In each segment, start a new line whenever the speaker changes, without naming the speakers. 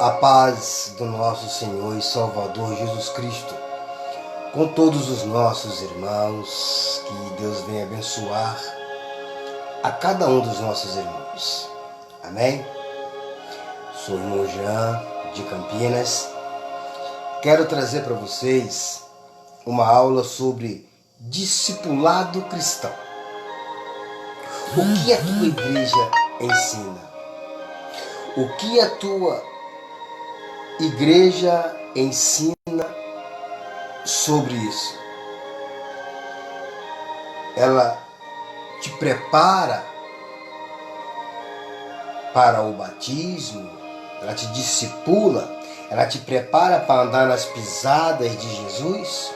A paz do nosso Senhor e Salvador Jesus Cristo, com todos os nossos irmãos, que Deus venha abençoar a cada um dos nossos irmãos. Amém? Sou o irmão Jean, de Campinas. Quero trazer para vocês uma aula sobre discipulado cristão. O que a tua igreja ensina? O que a tua igreja ensina sobre isso? Ela te prepara para o batismo, ela te discipula, ela te prepara para andar nas pisadas de Jesus?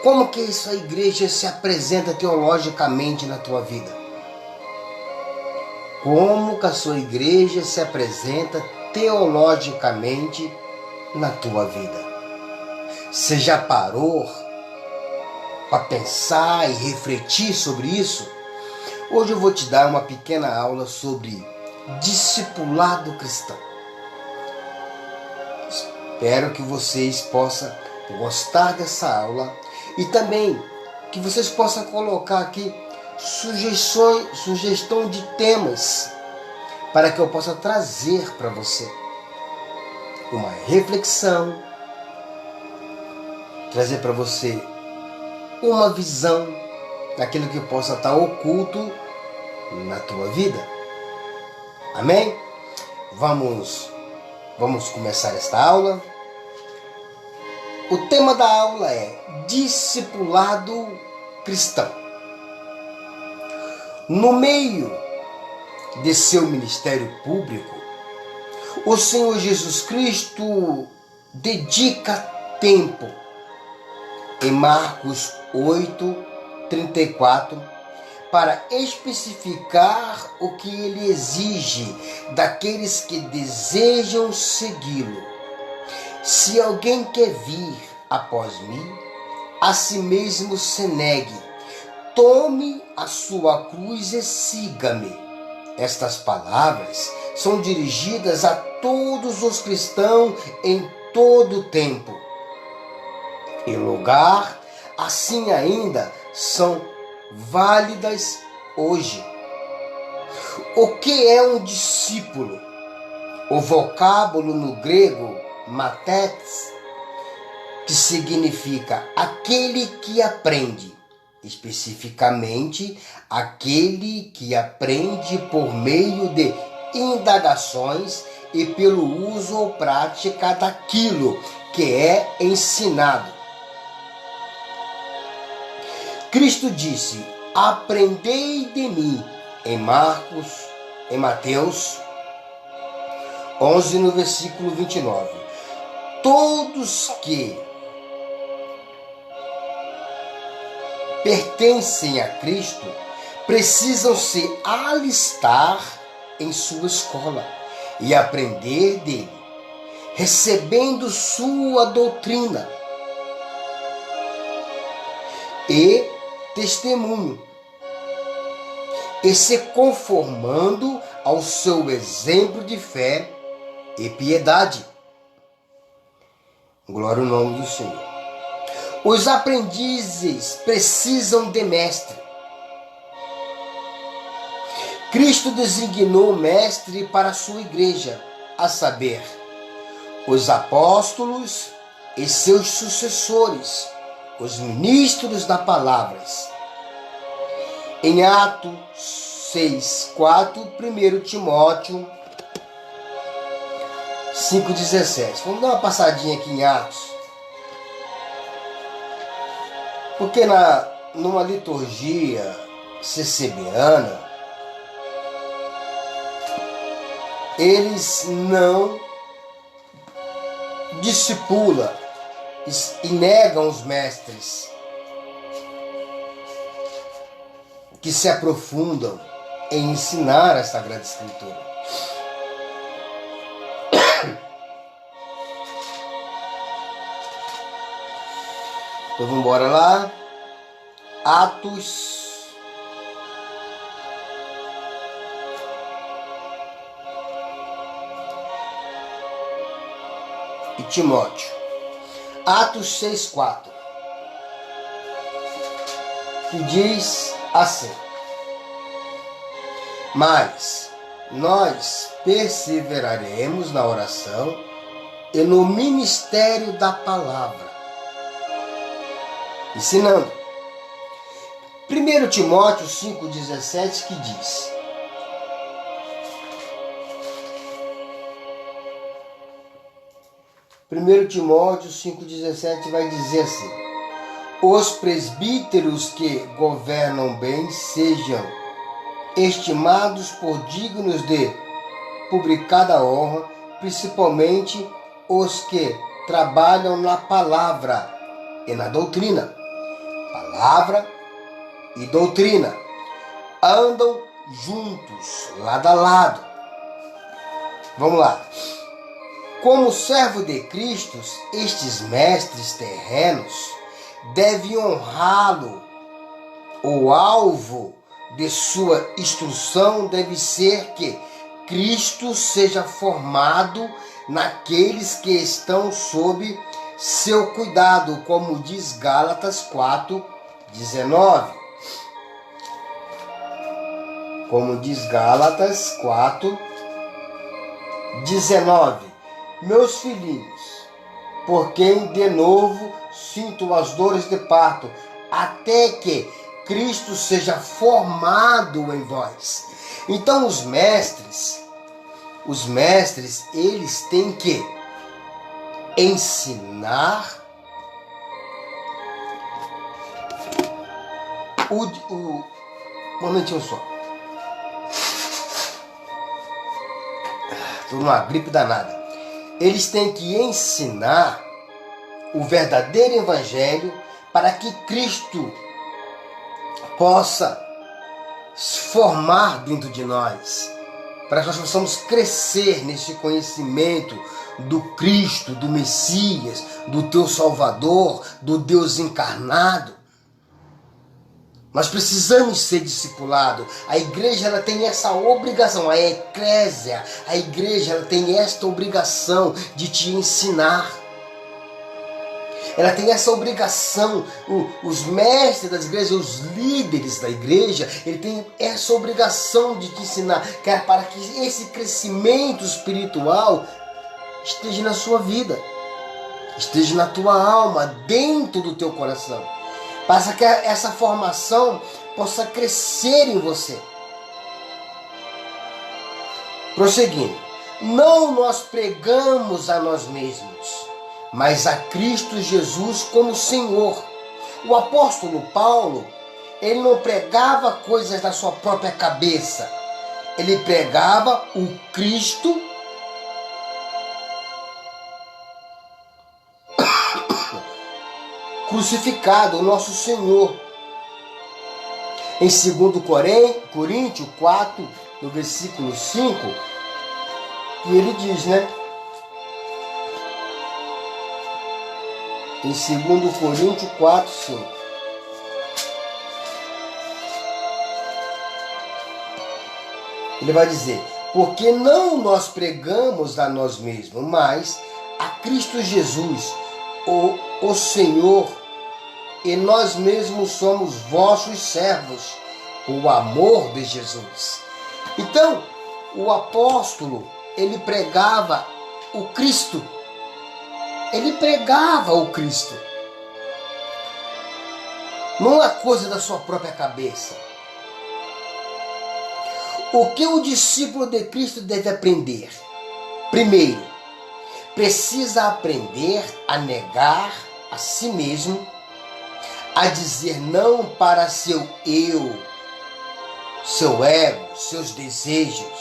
Como que isso a igreja se apresenta teologicamente na tua vida? Como que a sua igreja se apresenta teologicamente na tua vida? Você já parou para pensar e refletir sobre isso? Hoje eu vou te dar uma pequena aula sobre discipulado cristão. Espero que vocês possam gostar dessa aula e também que vocês possam colocar aqui sugestão de temas para que eu possa trazer para você uma reflexão, trazer para você uma visão daquilo que possa estar oculto na tua vida. Amém? Vamos começar esta aula. O tema da aula é discipulado cristão. No meio de seu ministério público, o Senhor Jesus Cristo dedica tempo em Marcos 8:34 para especificar o que ele exige daqueles que desejam segui-lo. Se alguém quer vir após mim, a si mesmo se negue, tome a sua cruz e siga-me. Estas palavras são dirigidas a todos os cristãos em todo o tempo e lugar, assim ainda são válidas hoje. O que é um discípulo? O vocábulo no grego mathetes, que significa aquele que aprende, especificamente aquele que aprende por meio de indagações e pelo uso ou prática daquilo que é ensinado. Cristo disse: aprendei de mim, em Mateus 11, no versículo 29. Todos que pertencem a Cristo precisam se alistar em sua escola e aprender dele, recebendo sua doutrina e testemunho, e se conformando ao seu exemplo de fé e piedade. Glória ao nome do Senhor. Os aprendizes precisam de mestre. Cristo designou mestre para a sua igreja, a saber, os apóstolos e seus sucessores, os ministros da palavra. Em Atos 6:4, 1 Timóteo 5:17. Vamos dar uma passadinha aqui em Atos. Porque numa liturgia CCBana, eles não discipulam e negam os mestres que se aprofundam em ensinar a Sagrada Escritura. Então vamos embora lá. Atos 6, e Timóteo. Atos 6,4, que diz assim: mas nós perseveraremos na oração e no ministério da palavra, ensinando. 1 Timóteo 5,17, que diz: Timóteo 5,17 vai dizer assim: os presbíteros que governam bem sejam estimados por dignos de publicada honra, principalmente os que trabalham na palavra e na doutrina. Palavra e doutrina andam juntos, lado a lado. Vamos lá. Como servo de Cristo, estes mestres terrenos devem honrá-lo. O alvo de sua instrução deve ser que Cristo seja formado naqueles que estão sob seu cuidado, como diz Gálatas 4,19. Como diz Gálatas 4,19. Meus filhinhos, por quem de novo sinto as dores de parto, até que Cristo seja formado em vós. Então os mestres, eles têm que ensinar um momentinho só. Estou numa gripe danada. Eles têm que ensinar o verdadeiro evangelho para que Cristo possa se formar dentro de nós, para que nós possamos crescer nesse conhecimento do Cristo, do Messias, do teu Salvador, do Deus encarnado. Nós precisamos ser discipulados. A igreja ela tem essa obrigação, a eclésia, a igreja ela tem esta obrigação de te ensinar. Ela tem essa obrigação, os mestres das igrejas, os líderes da igreja, ele tem essa obrigação de te ensinar, para que esse crescimento espiritual esteja na sua vida, esteja na tua alma, dentro do teu coração, para que essa formação possa crescer em você. Prosseguindo, não nós pregamos a nós mesmos, mas a Cristo Jesus como Senhor. O apóstolo Paulo, ele não pregava coisas da sua própria cabeça. Ele pregava o Cristo crucificado, o nosso Senhor. Em 2 Coríntios 4, no versículo 5, que ele diz, né? Em 2 Coríntios 4, 5. Ele vai dizer: porque não nós pregamos a nós mesmos, mas a Cristo Jesus, o Senhor, e nós mesmos somos vossos servos, o amor de Jesus. Então, o apóstolo, ele pregava o Cristo. Ele pregava o Cristo. Não é coisa da sua própria cabeça. O que o discípulo de Cristo deve aprender? Primeiro, precisa aprender a negar a si mesmo, a dizer não para seu eu, seu ego, seus desejos.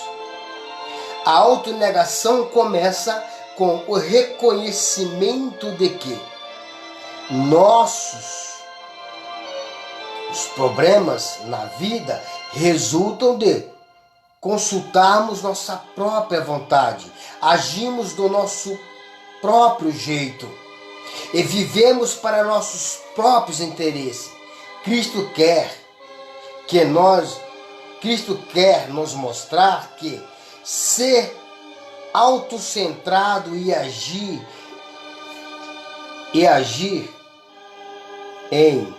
A autonegação começa com o reconhecimento de que os problemas na vida resultam de consultarmos nossa própria vontade, agimos do nosso próprio jeito e vivemos para nossos próprios interesses. Cristo quer nos mostrar que ser autocentrado e agir e agir em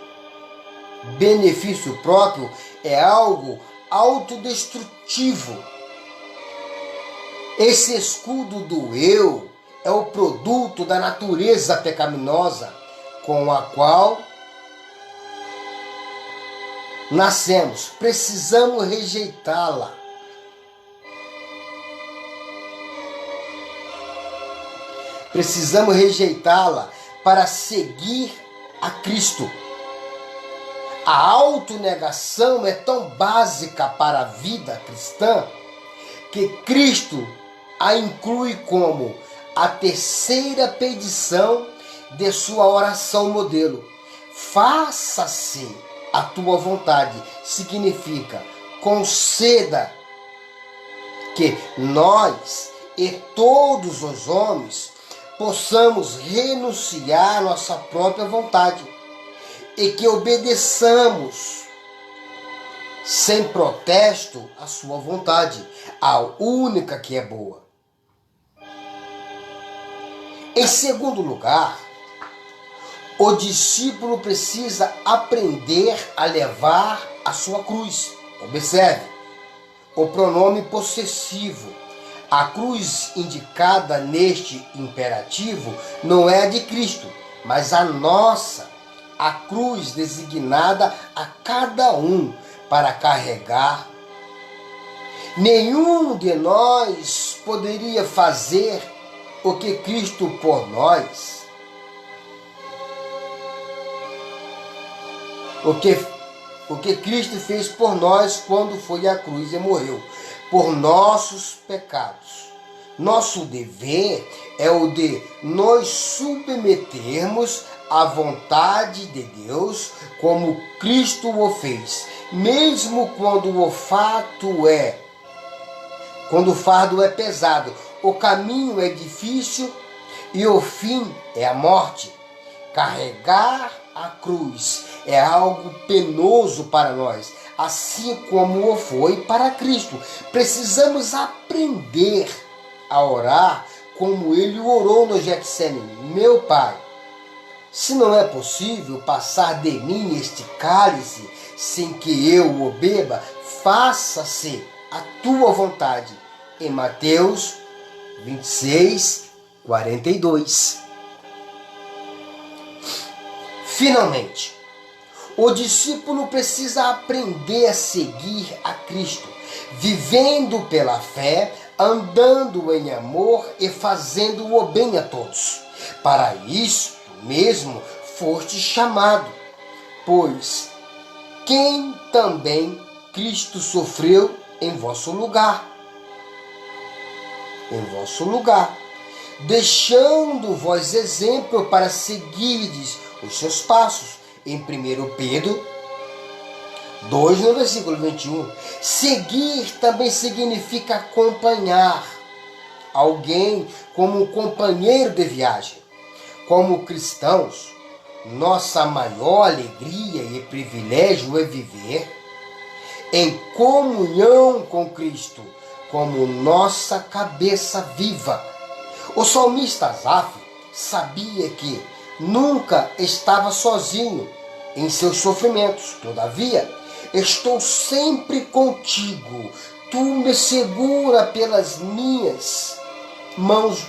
benefício próprio é algo autodestrutivo. Esse escudo do eu é o produto da natureza pecaminosa com a qual nascemos. Precisamos rejeitá-la. Precisamos rejeitá-la para seguir a Cristo. A autonegação é tão básica para a vida cristã que Cristo a inclui como a terceira petição de sua oração modelo. Faça-se a tua vontade. Significa, conceda que nós e todos os homens possamos renunciar à nossa própria vontade e que obedeçamos sem protesto a sua vontade, a única que é boa. Em segundo lugar, o discípulo precisa aprender a levar a sua cruz. Observe, o pronome possessivo. A cruz indicada neste imperativo não é a de Cristo, mas a nossa. A cruz designada a cada um para carregar. Nenhum de nós poderia fazer o que Cristo por nós. O que Cristo fez por nós quando foi à cruz e morreu por nossos pecados. Nosso dever é o de nos submetermos à vontade de Deus, como Cristo o fez, mesmo quando o fardo é pesado, o caminho é difícil e o fim é a morte. Carregar a cruz é algo penoso para nós, assim como o foi para Cristo. Precisamos aprender a orar como ele orou no Getsêmani. Meu Pai, se não é possível passar de mim este cálice sem que eu o beba, faça-se a tua vontade. Em Mateus 26, 42. Finalmente, o discípulo precisa aprender a seguir a Cristo, vivendo pela fé, andando em amor e fazendo o bem a todos. Para isso mesmo foste chamado, pois quem também Cristo sofreu em vosso lugar, deixando-vos exemplo para seguirdes os seus passos. Em 1 Pedro 2, no versículo 21. Seguir também significa acompanhar alguém como um companheiro de viagem. Como cristãos, nossa maior alegria e privilégio é viver em comunhão com Cristo, como nossa cabeça viva. O salmista Asaf sabia que nunca estava sozinho em seus sofrimentos. Todavia, estou sempre contigo. Tu me segura pelas minhas mãos.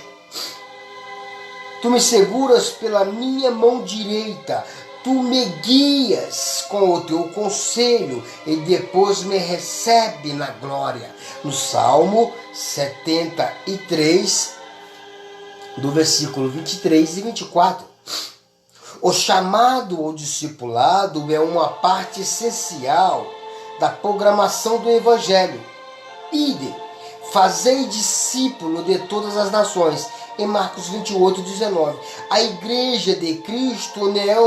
Tu me seguras pela minha mão direita. Tu me guias com o teu conselho e depois me recebe na glória. No Salmo 73, do versículo 23 e 24. O chamado ao discipulado é uma parte essencial da programação do Evangelho. Ide, fazei discípulo de todas as nações. Em Marcos 28, 19. A Igreja de Cristo não é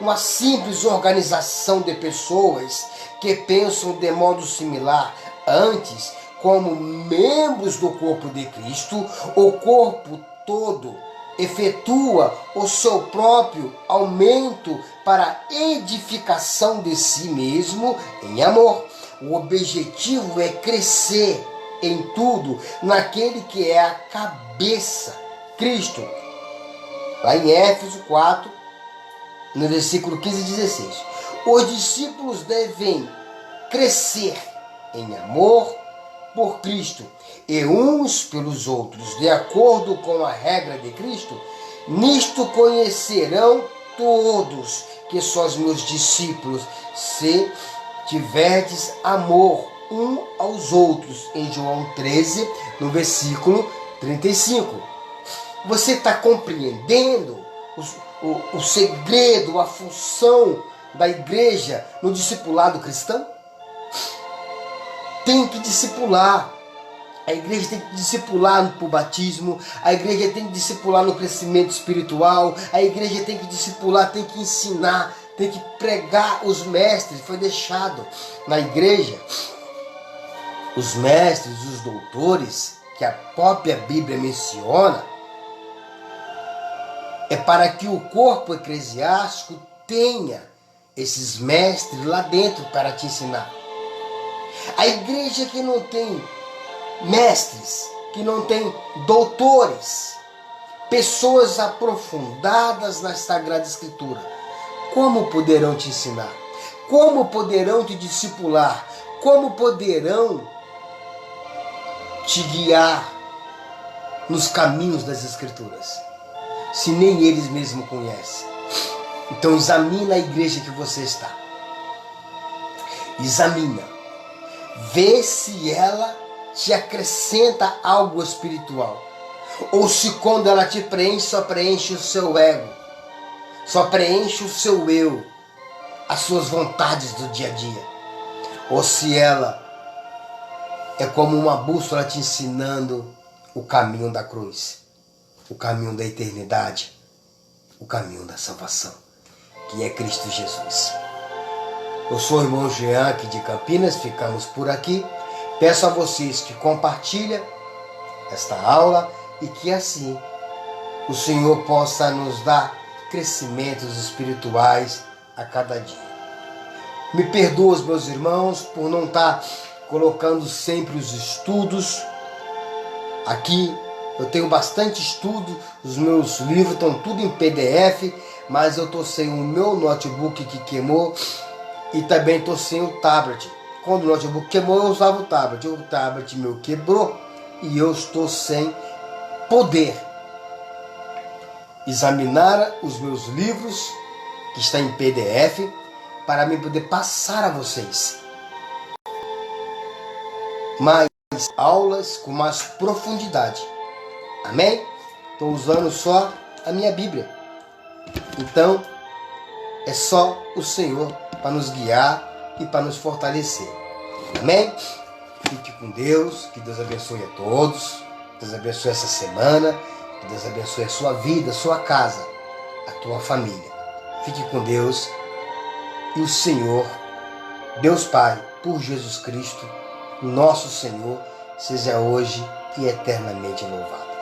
uma simples organização de pessoas que pensam de modo similar. Antes, como membros do corpo de Cristo, o corpo todo efetua o seu próprio aumento para a edificação de si mesmo em amor. O objetivo é crescer em tudo naquele que é a cabeça, Cristo. lá em Éfeso 4, no versículo 15 e 16. Os discípulos devem crescer em amor por Cristo e uns pelos outros, de acordo com a regra de Cristo. Nisto conhecerão todos que sois meus discípulos, se tiverdes amor um aos outros. Em João 13, no versículo 35. Você está compreendendo o segredo, a função da igreja no discipulado cristão? Tem que discipular. A igreja tem que discipular no batismo, a igreja tem que discipular no crescimento espiritual, a igreja tem que discipular, tem que ensinar, tem que pregar os mestres. Foi deixado na igreja os mestres, os doutores, que a própria Bíblia menciona, é para que o corpo eclesiástico tenha esses mestres lá dentro para te ensinar. A igreja que não tem mestres, que não tem doutores, pessoas aprofundadas na Sagrada Escritura, como poderão te ensinar? Como poderão te discipular? Como poderão te guiar nos caminhos das Escrituras, se nem eles mesmos conhecem? Então examina a igreja que você está. Examina. Vê se ela te acrescenta algo espiritual. Ou se quando ela te preenche, só preenche o seu ego. Só preenche o seu eu. As suas vontades do dia a dia. Ou se ela é como uma bússola te ensinando o caminho da cruz. O caminho da eternidade. O caminho da salvação. Que é Cristo Jesus. Eu sou o irmão Jean aqui de Campinas. Ficamos por aqui. Peço a vocês que compartilhem esta aula e que assim o Senhor possa nos dar crescimentos espirituais a cada dia. Me perdoa, meus irmãos, por não estar colocando sempre os estudos aqui. Eu tenho bastante estudo, os meus livros estão tudo em PDF, mas eu estou sem o meu notebook que queimou e também estou sem o tablet. Quando o notebook queimou, eu usava o tablet. O tablet meu quebrou e eu estou sem poder examinar os meus livros, que está em PDF, para me poder passar a vocês mais aulas com mais profundidade. Amém? Estou usando só a minha Bíblia. Então, é só o Senhor para nos guiar e para nos fortalecer. Amém? Fique com Deus, que Deus abençoe a todos, que Deus abençoe essa semana, que Deus abençoe a sua vida, a sua casa, a tua família. Fique com Deus e o Senhor, Deus Pai, por Jesus Cristo, nosso Senhor, seja hoje e eternamente louvado.